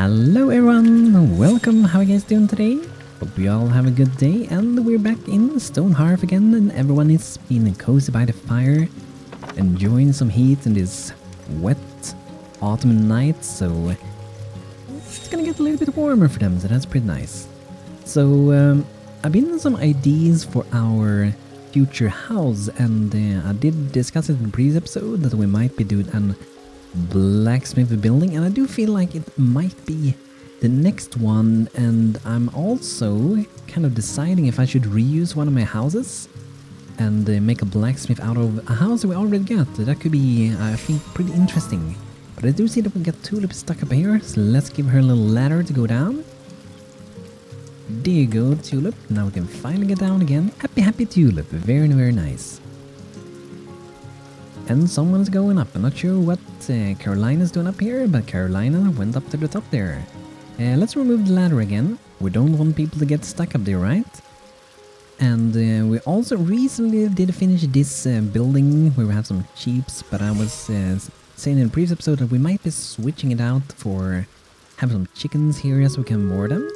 Hello everyone, welcome, how are you guys doing today? Hope you all have a good day, and we're back in Stonehearth again, and everyone is being cozy by the fire, enjoying some heat in this wet autumn night, so it's gonna get a little bit warmer for them, so that's pretty nice. So I've been some ideas for our future house, and I did discuss it in the previous episode that we might be doing an blacksmith building, and I do feel like it might be the next one, and I'm also kind of deciding if I should reuse one of my houses and make a blacksmith out of a house we already got. That could be, I think, pretty interesting. But I do see that we got Tulip stuck up here, so let's give her a little ladder to go down. There you go, Tulip. Now we can finally get down again. Happy Tulip. Very nice. And someone's going up. I'm not sure what Carolina's doing up here, but Carolina went up to the top there. Let's remove the ladder again. We don't want people to get stuck up there, right? And we also recently did finish this building where we have some sheeps, but I was saying in the previous episode that we might be switching it out for having some chickens here so we can moor them.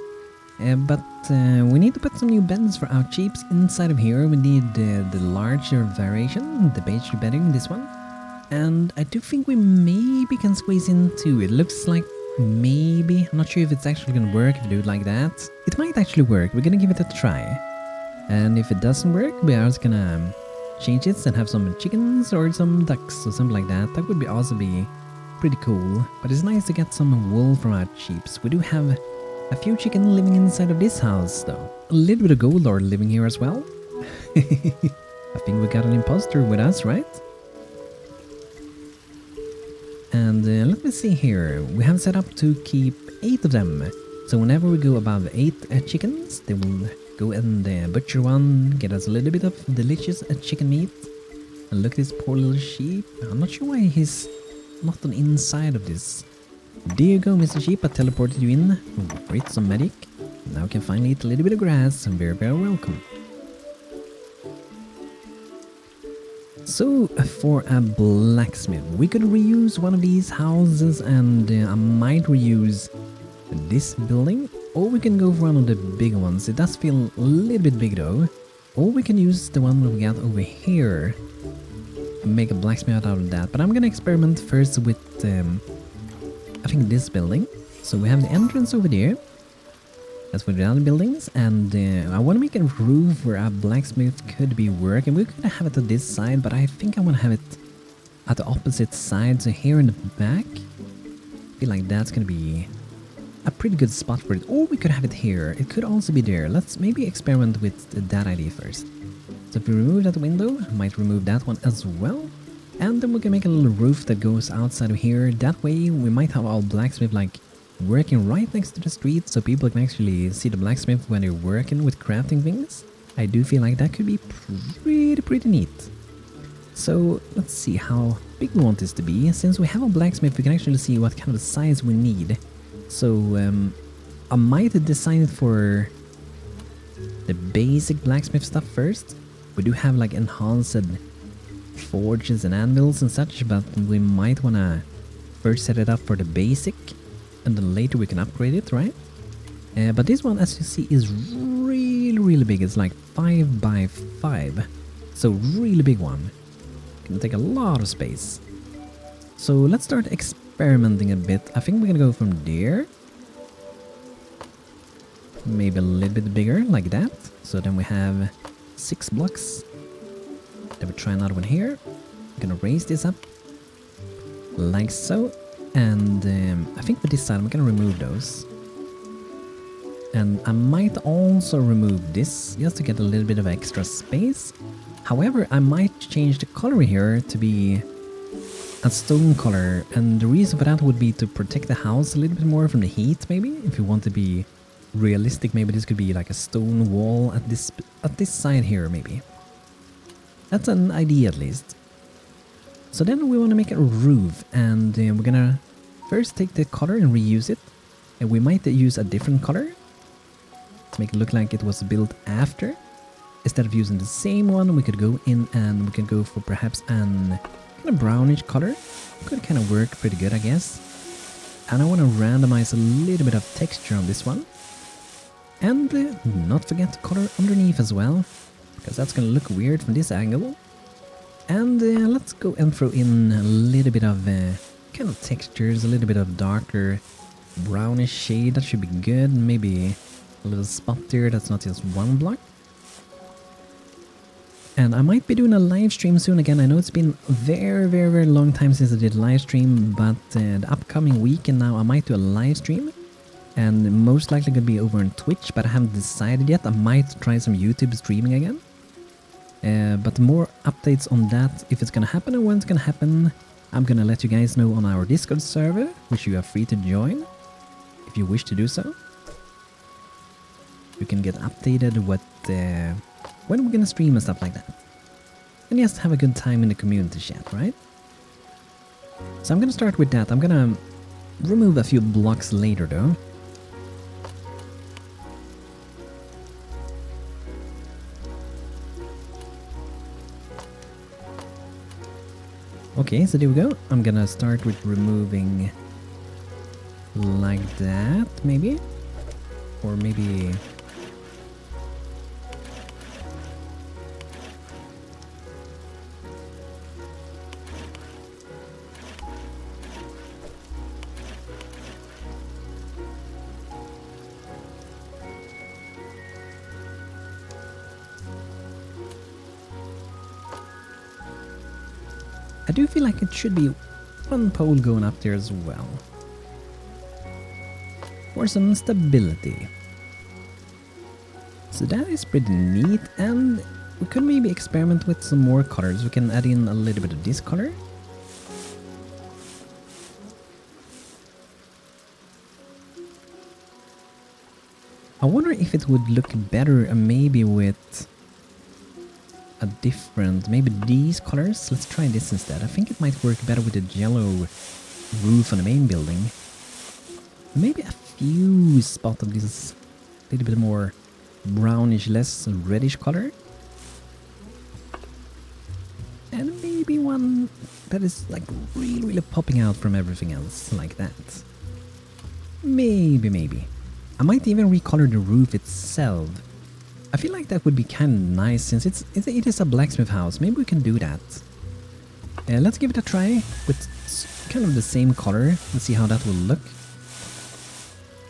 But we need to put some new beds for our sheeps inside of here. We need the larger variation, the beige bedding, this one. And I do think we maybe can squeeze in two. It looks like maybe. I'm not sure if it's actually gonna work if we do it like that. It might actually work. We're gonna give it a try. And if it doesn't work, we are just gonna change it and have some chickens or some ducks or something like that. That would be also be pretty cool. But it's nice to get some wool from our sheeps. We do have a few chicken living inside of this house though. A little bit of gold lord living here as well. I think we got an imposter with us, right? And let me see here. We have set up to keep 8 of them. So whenever we go above 8 chickens, they will go and butcher one, get us a little bit of delicious chicken meat. And look at this poor little sheep. I'm not sure why he's not on the inside of this. There you go, Mr. Sheep, I teleported you in. Great, some medic. Now we can finally eat a little bit of grass. Very welcome. So, for a blacksmith, we could reuse one of these houses, and I might reuse this building. Or we can go for one of the bigger ones. It does feel a little bit big though. Or we can use the one that we got over here and make a blacksmith out of that. But I'm gonna experiment first with I think this building. So we have the entrance over there. That's for the other buildings. And I want to make a roof where a blacksmith could be working. We could have it on this side, but I think I want to have it at the opposite side. So here in the back. I feel like that's going to be a pretty good spot for it. Or we could have it here. It could also be there. Let's maybe experiment with that idea first. So if we remove that window, I might remove that one as well. And then we can make a little roof that goes outside of here. That way we might have our blacksmith like working right next to the street, so people can actually see the blacksmith when they're working with crafting things. I do feel like that could be pretty neat. So let's see how big we want this to be. Since we have a blacksmith, we can actually see what kind of size we need. So I might design it for the basic blacksmith stuff first. We do have like enhanced forges and anvils and such, but we might wanna first set it up for the basic, and then later we can upgrade it, right? But this one, as you see, is really big. It's like 5 by 5, so really big one. Gonna take a lot of space. So let's start experimenting a bit. I think we're gonna go from there, maybe a little bit bigger, like that. So then we have 6 blocks. Then we try another one here. I'm gonna raise this up like so, and I think for this side I'm gonna remove those, and I might also remove this just to get a little bit of extra space. However, I might change the color here to be a stone color, and the reason for that would be to protect the house a little bit more from the heat. Maybe if you want to be realistic, maybe this could be like a stone wall at this side here, maybe. That's an idea at least. So then we want to make a roof, and we're gonna first take the color and reuse it. And we might use a different color to make it look like it was built after. Instead of using the same one, we could go in and we can go for perhaps an kind of brownish color. Could kind of work pretty good, I guess. And I want to randomize a little bit of texture on this one. And not forget to color underneath as well, because that's going to look weird from this angle. And let's go and throw in a little bit of kind of textures, a little bit of darker brownish shade. That should be good. Maybe a little spot there that's not just one block. And I might be doing a live stream soon again. I know it's been a very long time since I did a live stream, but the upcoming weekend now I might do a live stream. And most likely going to be over on Twitch, but I haven't decided yet. I might try some YouTube streaming again. But more updates on that, if it's going to happen and when it's going to happen, I'm going to let you guys know on our Discord server, which you are free to join if you wish to do so. You can get updated what when we're going to stream and stuff like that. And just have a good time in the community chat, right? So I'm going to start with that. I'm going to remove a few blocks later though. Okay, so there we go. I'm gonna start with removing like that, maybe? Or maybe... I do feel like it should be one pole going up there as well. For some stability. So that is pretty neat, and we could maybe experiment with some more colors. We can add in a little bit of this color. I wonder if it would look better maybe with a different, maybe these colors. Let's try this instead. I think it might work better with the yellow roof on the main building. Maybe a few spots of this little bit more brownish, less reddish color. And maybe one that is like really popping out from everything else, like that. Maybe. I might even recolor the roof itself. I feel like that would be kind of nice since it is a blacksmith house. Maybe we can do that. Let's give it a try with kind of the same color and see how that will look.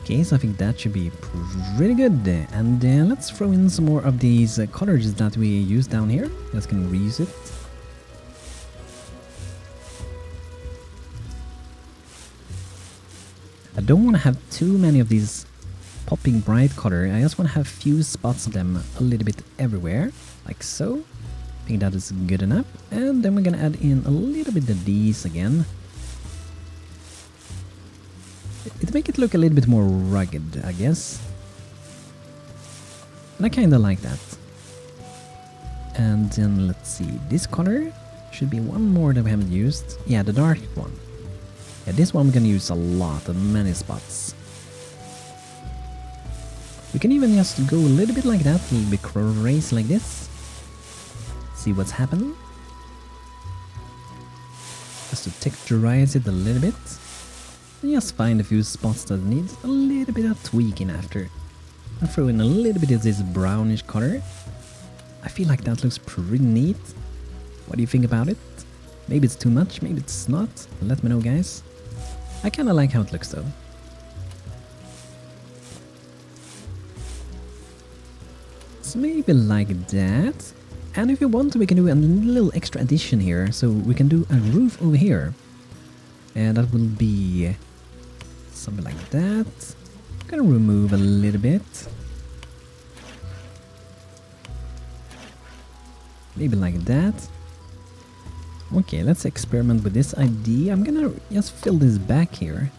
Okay, so I think that should be pretty good. And let's throw in some more of these colors that we use down here. Let's can reuse it. I don't want to have too many of these popping bright color. I just want to have few spots of them a little bit everywhere, like so. I think that is good enough. And then we're gonna add in a little bit of these again. It make it look a little bit more rugged, I guess. And I kinda like that. And then let's see, this color should be one more that we haven't used. Yeah, the dark one. Yeah, this one we're gonna use a lot, in many spots. We can even just go a little bit like that, a little bit crazy like this. See what's happening. Just to texturize it a little bit. And just find a few spots that need a little bit of tweaking after. And throw in a little bit of this brownish color. I feel like that looks pretty neat. What do you think about it? Maybe it's too much, maybe it's not. Let me know, guys. I kinda like how it looks though. Maybe like that. And if you want, we can do a little extra addition here. So we can do a roof over here. And that will be something like that. I'm gonna remove a little bit. Maybe like that. Okay, let's experiment with this idea. I'm gonna just fill this back here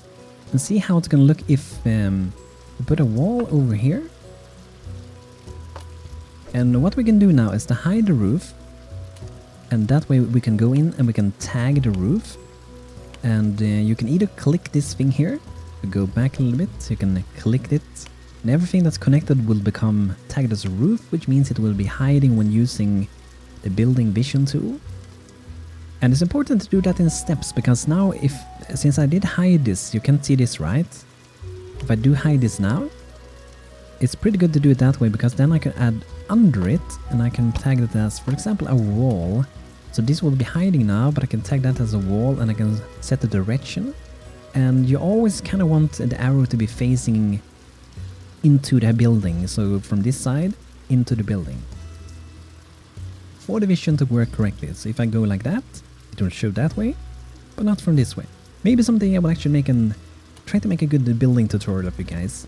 and see how it's gonna look if we put a wall over here. And what we can do now is to hide the roof, and that way we can go in and we can tag the roof. And you can either click this thing here, go back a little bit, so you can click it, and everything that's connected will become tagged as a roof, which means it will be hiding when using the building vision tool. And it's important to do that in steps, because now since I did hide this, you can't see this, right? If I do hide this now, it's pretty good to do it that way, because then I can add under it and I can tag it as, for example, a wall. So this will be hiding now, but I can tag that as a wall and I can set the direction. And you always kind of want the arrow to be facing into the building, so from this side into the building, for the vision to work correctly. So if I go like that, it will show that way, but not from this way. Maybe someday I will actually try to make a good building tutorial of you guys.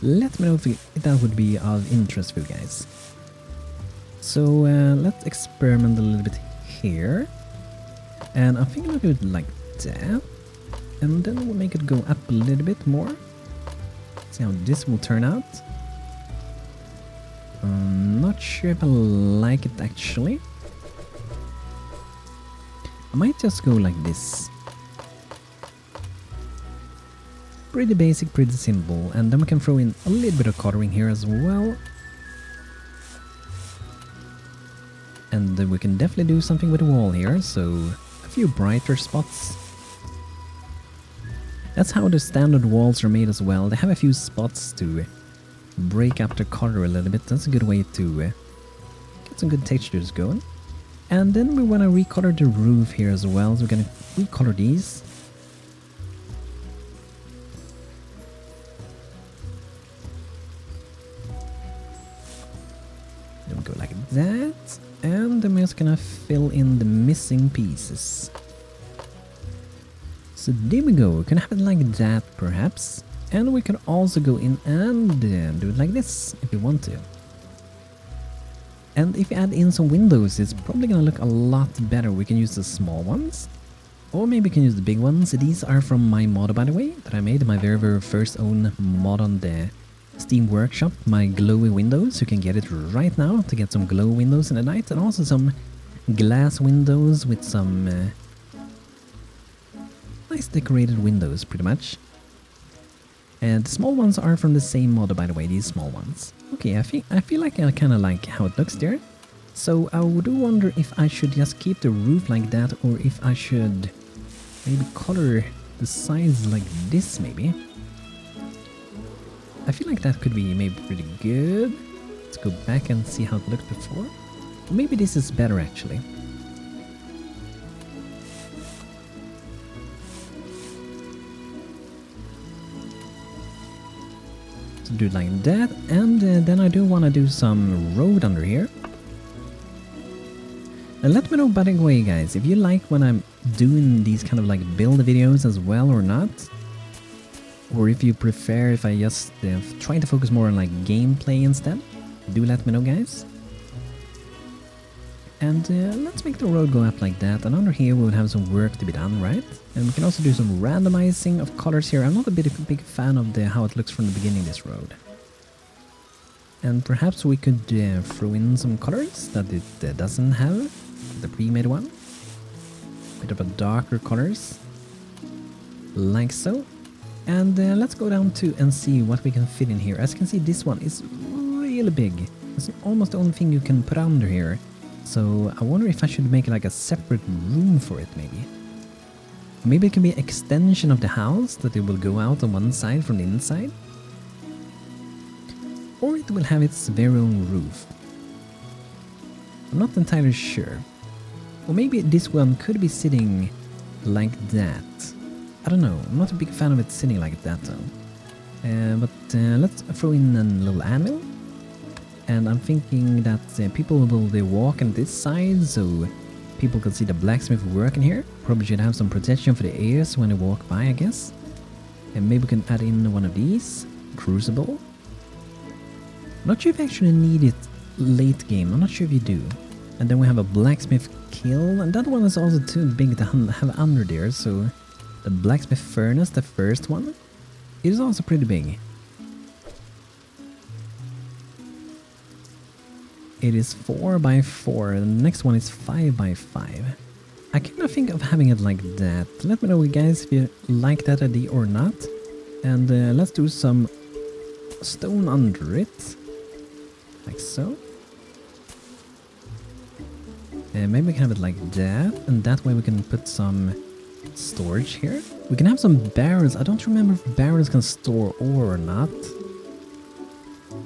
Let me know if that would be of interest for you guys. So let's experiment a little bit here, and I'm thinking I'll do it like that, and then we'll make it go up a little bit more. See how this will turn out. I'm not sure if I like it actually. I might just go like this. Pretty basic, pretty simple, and then we can throw in a little bit of coloring here as well. And we can definitely do something with the wall here, so a few brighter spots. That's how the standard walls are made as well. They have a few spots to break up the color a little bit. That's a good way to get some good textures going. And then we want to recolor the roof here as well, so we're going to recolor these. Then we go like that, and then we're just going to fill in the missing pieces. So there we go, we can have it like that perhaps, and we can also go in and do it like this if you want to. And if you add in some windows, it's probably gonna look a lot better. We can use the small ones, or maybe we can use the big ones. These are from my mod, by the way, that I made, my very first own mod on the Steam Workshop, my Glowy Windows. You can get it right now to get some glow windows in the night, and also some glass windows with some nice decorated windows, pretty much. And the small ones are from the same mod, by the way, these small ones. Okay, I feel like I kind of like how it looks there. So I do wonder if I should just keep the roof like that, or if I should maybe color the sides like this, maybe. I feel like that could be maybe pretty good. Let's go back and see how it looked before. Or maybe this is better actually. So do it like that, and then I do want to do some road under here. And let me know, by the way, guys, if you like when I'm doing these kind of like build videos as well or not. Or if you prefer if I just try to focus more on like gameplay instead. Do let me know, guys. And let's make the road go up like that, and under here we will have some work to be done, right? And we can also do some randomizing of colors here. I'm not a big fan of how it looks from the beginning, this road. And perhaps we could throw in some colors that it doesn't have, the pre-made one. Bit of a darker colors, like so. And let's go down to and see what we can fit in here. As you can see, this one is really big. It's almost the only thing you can put under here. So I wonder if I should make like a separate room for it, maybe. Maybe it can be an extension of the house, that it will go out on one side from the inside. Or it will have its very own roof. I'm not entirely sure. Or maybe this one could be sitting like that. I don't know, I'm not a big fan of it sitting like that though. But let's throw in a little anvil. And I'm thinking that people will walk on this side, so people can see the blacksmith working here. Probably should have some protection for the ears when they walk by, I guess. And maybe we can add in one of these. Crucible. Not sure if you actually need it late game, I'm not sure if you do. And then we have a blacksmith kiln, and that one is also too big to have under there, so the blacksmith furnace, the first one, is also pretty big. It is 4 by 4, and the next one is 5 by 5. I kind of think of having it like that. Let me know, guys, if you like that idea or not. And let's do some stone under it. Like so. Maybe we can have it like that, and that way we can put some storage here. We can have some barrels. I don't remember if barrels can store ore or not.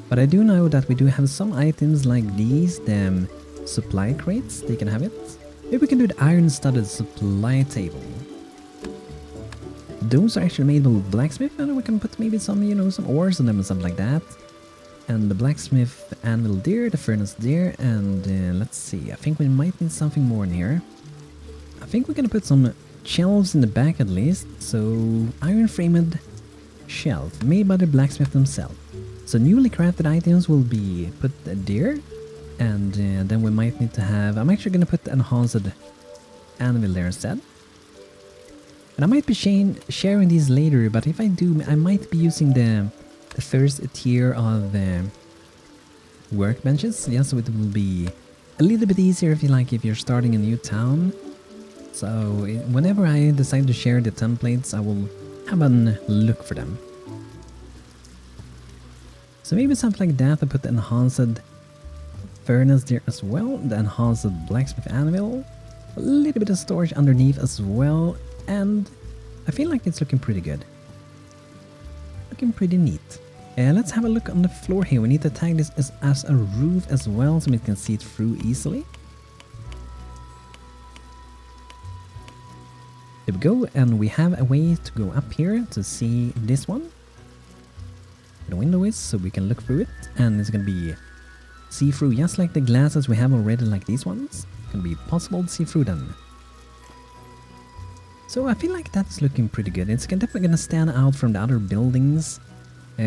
But I do know that we do have some items like these, the supply crates, they can have it. Maybe we can do the iron-studded supply table. Those are actually made with blacksmith, and we can put maybe some, you know, some ores in them and something like that. And the blacksmith anvil there, the furnace there, and let's see, I think we might need something more in here. I think we're gonna put some shelves in the back at least, so iron-framed shelf made by the blacksmith himself. So newly crafted items will be put there, and then we might need to have, I'm actually gonna put the enhanced anvil there instead. And I might be sharing these later, but if I do, I might be using the first tier of workbenches, yeah, so it will be a little bit easier if you're starting a new town. So whenever I decide to share the templates, I will have a look for them. So maybe something like that. I put the enhanced furnace there as well, the enhanced blacksmith anvil, a little bit of storage underneath as well, and I feel like it's looking pretty good. Looking pretty neat. Let's have a look on the floor here. We need to tag this as a roof as well, so we can see it through easily. There we go, and we have a way to go up here to see this one. The window is, so we can look through it, and it's gonna be see-through, just like the glasses we have already, like these ones. It's gonna be possible to see through them. So I feel like that's looking pretty good. It's definitely gonna stand out from the other buildings.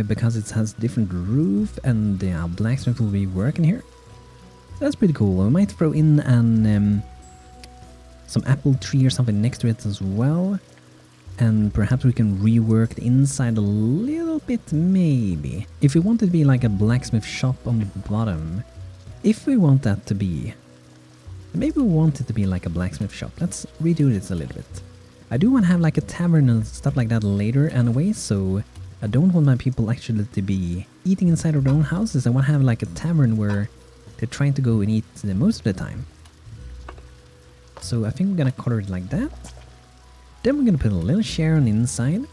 Because it has different roof, and the blacksmith will be working here. So that's pretty cool. We might throw in some apple tree or something next to it as well. And perhaps we can rework the inside a little bit, maybe. If we want it to be like a blacksmith shop on the bottom. If we want that to be. Maybe we want it to be like a blacksmith shop. Let's redo this a little bit. I do want to have like a tavern and stuff like that later anyway, so I don't want my people actually to be eating inside of their own houses. I want to have like a tavern where they're trying to go and eat most of the time. So I think we're gonna color it like that. Then we're gonna put a little chair on the inside,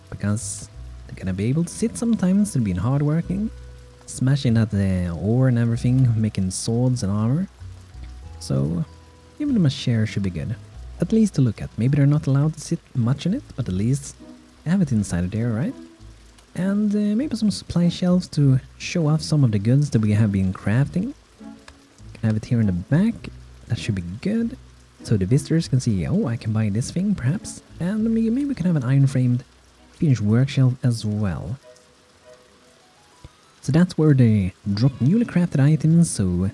because they're gonna be able to sit sometimes. They're being hardworking, smashing that ore and everything, making swords and armor. So giving them a chair should be good, at least to look at. Maybe they're not allowed to sit much in it, but at least have it inside of there, right? And maybe some supply shelves to show off some of the goods that we have been crafting. Can have it here in the back. That should be good. So the visitors can see, oh, I can buy this thing perhaps. And maybe we can have an iron framed finished work shelf as well. So that's where they drop newly crafted items, so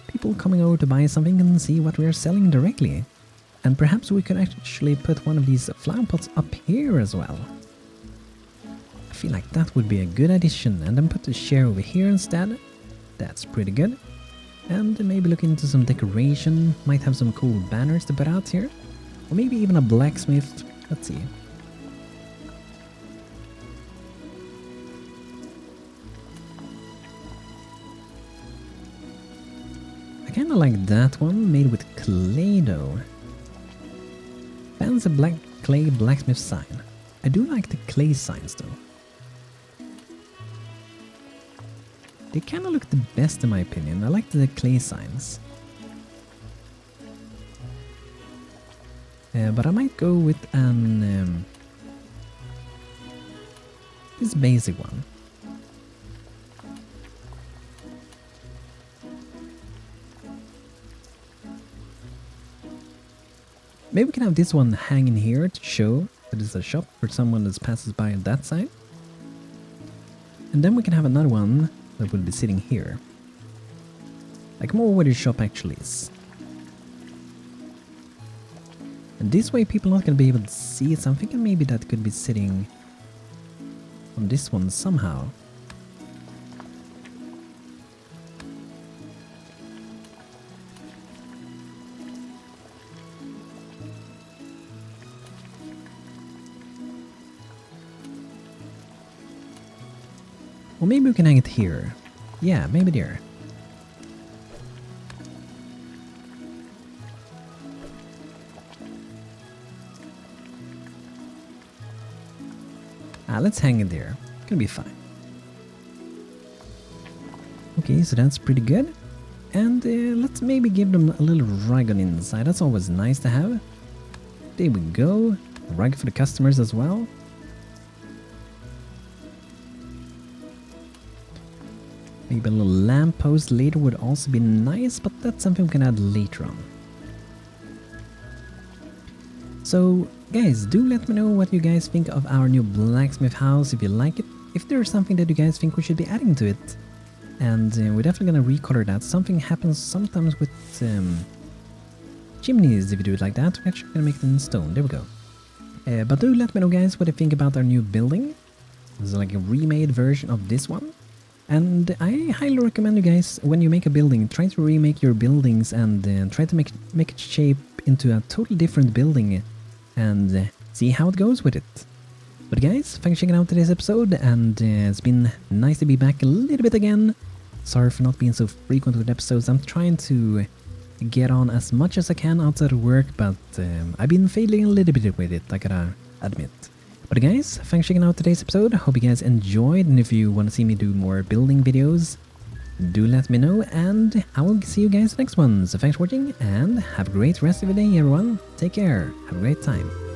people coming over to buy something can see what we are selling directly. And perhaps we could actually put one of these flower pots up here as well. I feel like that would be a good addition. And then put the chair over here instead. That's pretty good. And maybe look into some decoration. Might have some cool banners to put out here. Or maybe even a blacksmith. Let's see. I kinda like that one, made with clay though. Fancy black clay blacksmith sign. I do like the clay signs though. They kinda look the best in my opinion. I like the clay signs. But I might go with an this basic one. Maybe we can have this one hanging here to show that it's a shop for someone that passes by on that side. And then we can have another one that will be sitting here. Like more where the shop actually is. And this way people are not going to be able to see it, so I'm thinking maybe that could be sitting on this one somehow. Or maybe we can hang it here. Yeah, maybe there. Let's hang it there. Gonna be fine. Okay, so that's pretty good. And let's maybe give them a little rug on the inside. That's always nice to have. There we go. Rug for the customers as well. Maybe a little lamppost later would also be nice, but that's something we can add later on. So, guys, do let me know what you guys think of our new blacksmith house, if you like it, if there's something that you guys think we should be adding to it. And we're definitely gonna recolor that. Something happens sometimes with chimneys if you do it like that. We're actually gonna make it in stone. There we go. But do let me know, guys, what you think about our new building. This is like a remade version of this one. And I highly recommend you guys, when you make a building, try to remake your buildings and try to make it shape into a totally different building and see how it goes with it. But guys, thanks for checking out today's episode, and it's been nice to be back a little bit again. Sorry for not being so frequent with episodes. I'm trying to get on as much as I can outside of work, but I've been failing a little bit with it, I gotta admit. But guys, thanks for checking out today's episode. Hope you guys enjoyed, and if you want to see me do more building videos, do let me know, and I will see you guys next one. So thanks for watching, and have a great rest of your day, everyone. Take care. Have a great time.